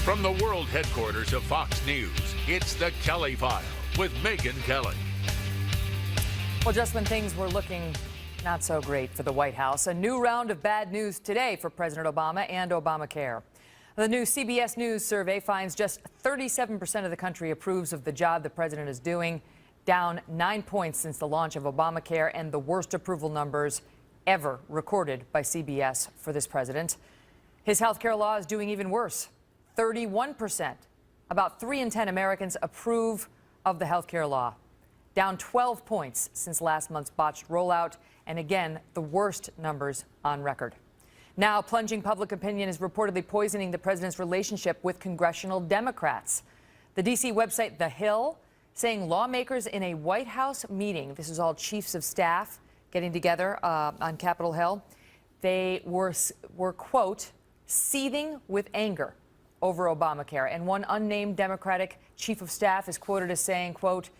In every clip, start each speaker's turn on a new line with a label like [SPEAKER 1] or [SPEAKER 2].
[SPEAKER 1] From the world headquarters of Fox News, it's The Kelly File with Megyn Kelly.
[SPEAKER 2] Well, just when things were looking not so great for the White House, a new round of bad news today for President Obama and Obamacare. The new CBS News survey finds just 37% of the country approves of the job the president is doing, down 9 points since the launch of Obamacare and the worst approval numbers ever recorded by CBS for this president. His health care law is doing even worse. 31%, about 3 in 10 Americans approve of the health care law, down 12 points since last month's botched rollout, and again, the worst numbers on record. Now, plunging public opinion is reportedly poisoning the president's relationship with congressional Democrats. The D.C. website The Hill saying lawmakers in a White House meeting, this is all chiefs of staff getting together on Capitol Hill, they were, quote, seething with anger over Obamacare. And one unnamed Democratic chief of staff is quoted as saying, quote,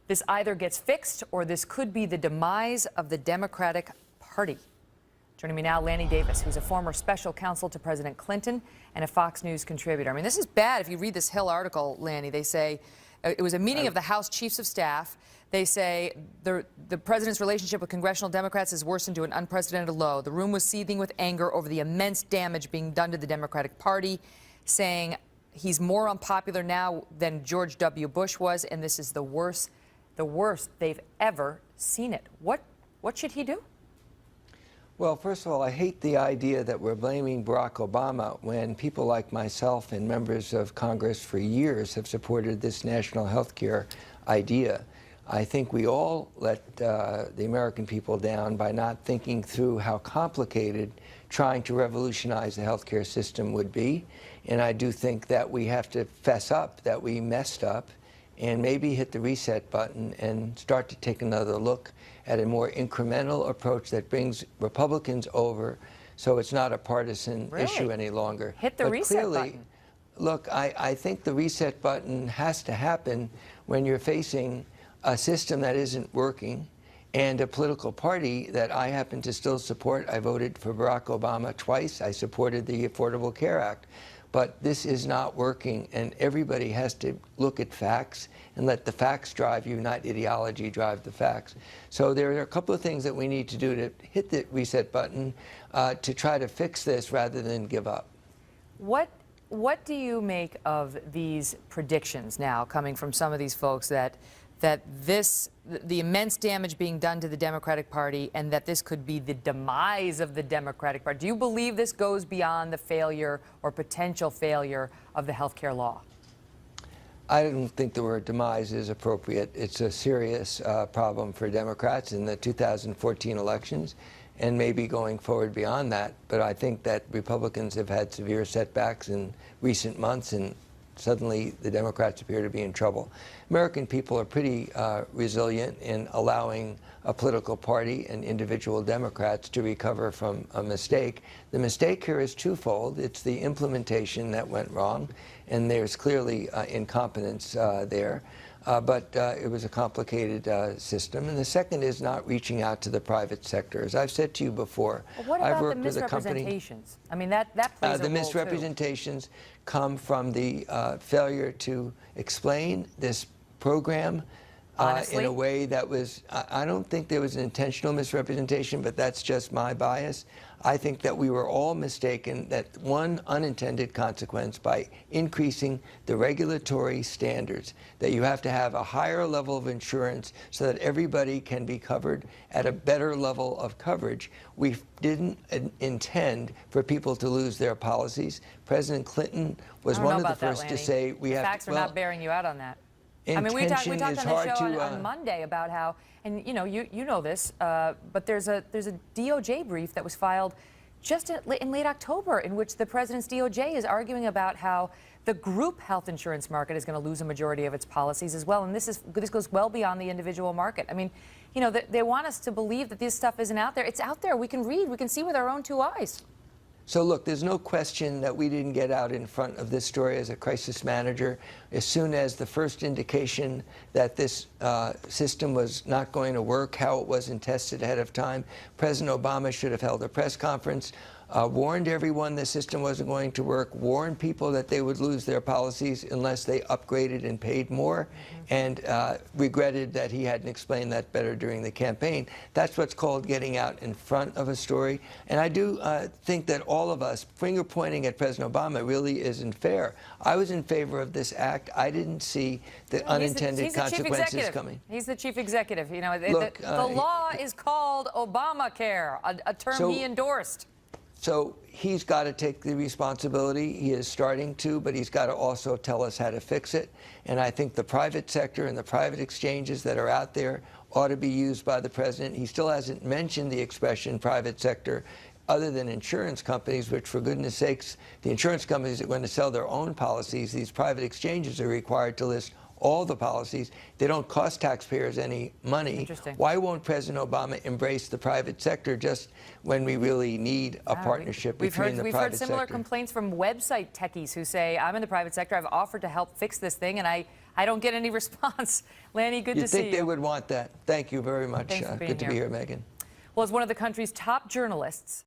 [SPEAKER 2] this either gets fixed or this could be the demise of the Democratic Party. Joining me now, Lanny Davis, who's a former special counsel to President Clinton and a Fox News contributor. I mean, this is bad. If you read this Hill article, Lanny, they say it was a meeting of the House chiefs of staff. They say the president's relationship with congressional Democrats has worsened to an unprecedented low. The room was seething with anger over the immense damage being done to the Democratic Party, saying he's more unpopular now than George W. Bush was, and this is the worst they've ever seen it. What should he do?
[SPEAKER 3] Well, first of all, I hate the idea that we're blaming Barack Obama when people like myself and members of Congress for years have supported this national health care idea. I think we all let the American people down by not thinking through how complicated trying to revolutionize the health care system would be. And I do think that we have to fess up that we messed up and maybe hit the reset button and start to take another look at a more incremental approach that brings Republicans over so it's not a partisan issue any longer.
[SPEAKER 2] Hit the reset button.
[SPEAKER 3] Look, I think the reset button has to happen when you're facing a system that isn't working and a political party that I happen to still support. I voted for Barack Obama twice. I supported the Affordable Care Act. But this is not working, and everybody has to look at facts and let the facts drive you, not ideology drive the facts. So there are a couple of things that we need to do to hit the reset button to try to fix this rather than give up.
[SPEAKER 2] What do you make of these predictions now coming from some of these folks that the immense damage being done to the Democratic Party and that this could be the demise of the Democratic Party? Do you believe this goes beyond the failure or potential failure of the health care law?
[SPEAKER 3] I don't think the word demise is appropriate. It's a serious problem for Democrats in the 2014 elections and maybe going forward beyond that. But I think that Republicans have had severe setbacks in recent months, and suddenly the Democrats appear to be in trouble. American people are pretty resilient in allowing a political party and individual Democrats to recover from a mistake. The mistake here is twofold. It's the implementation that went wrong, and there's clearly incompetence there. But it was a complicated system. And the second is not reaching out to the private sector. As I've said to you before,
[SPEAKER 2] well, what about the misrepresentations? I mean, that plays a role,
[SPEAKER 3] the misrepresentations come from the failure to explain this program in a way that was, I don't think there was an intentional misrepresentation, but that's just my bias. I think that we were all mistaken, that one unintended consequence by increasing the regulatory standards, that you have to have a higher level of insurance so that everybody can be covered at a better level of coverage. We didn't intend for people to lose their policies. President Clinton was one of the first to say we have to.
[SPEAKER 2] Facts are not bearing you out on that. I mean, we talked on the show on Monday about how, and you know this, but there's a DOJ brief that was filed just in late October in which the president's DOJ is arguing about how the group health insurance market is going to lose a majority of its policies as well, and this goes well beyond the individual market. I mean, you know, they want us to believe that this stuff isn't out there. It's out there. We can read. We can see with our own two eyes.
[SPEAKER 3] So look, there's no question that we didn't get out in front of this story as a crisis manager. As soon as the first indication that this system was not going to work, how it wasn't tested ahead of time, President Obama should have held a press conference warned everyone the system wasn't going to work, warned people that they would lose their policies unless they upgraded and paid more, and regretted that he hadn't explained that better during the campaign. That's what's called getting out in front of a story. And I do think that all of us finger-pointing at President Obama really isn't fair. I was in favor of this act. I didn't see the unintended consequences coming.
[SPEAKER 2] He's the chief executive. You know,
[SPEAKER 3] Look,
[SPEAKER 2] the law is called Obamacare, a term he endorsed.
[SPEAKER 3] So he's got to take the responsibility. He is starting to, but he's got to also tell us how to fix it. And I think the private sector and the private exchanges that are out there ought to be used by the president. He still hasn't mentioned the expression private sector other than insurance companies, which, for goodness sakes, the insurance companies are going to sell their own policies. These private exchanges are required to list all the policies. They don't cost taxpayers any money.
[SPEAKER 2] Interesting.
[SPEAKER 3] Why won't President Obama embrace the private sector just when we really need a partnership between the private sector?
[SPEAKER 2] We've heard similar complaints from website techies who say, I'm in the private sector, I've offered to help fix this thing, and I don't get any response. Lanny, good to see you.
[SPEAKER 3] You'd think they would want that. Thank you very much.
[SPEAKER 2] Thanks for being
[SPEAKER 3] Good to be here, Megan.
[SPEAKER 2] Well, as one of the country's top journalists,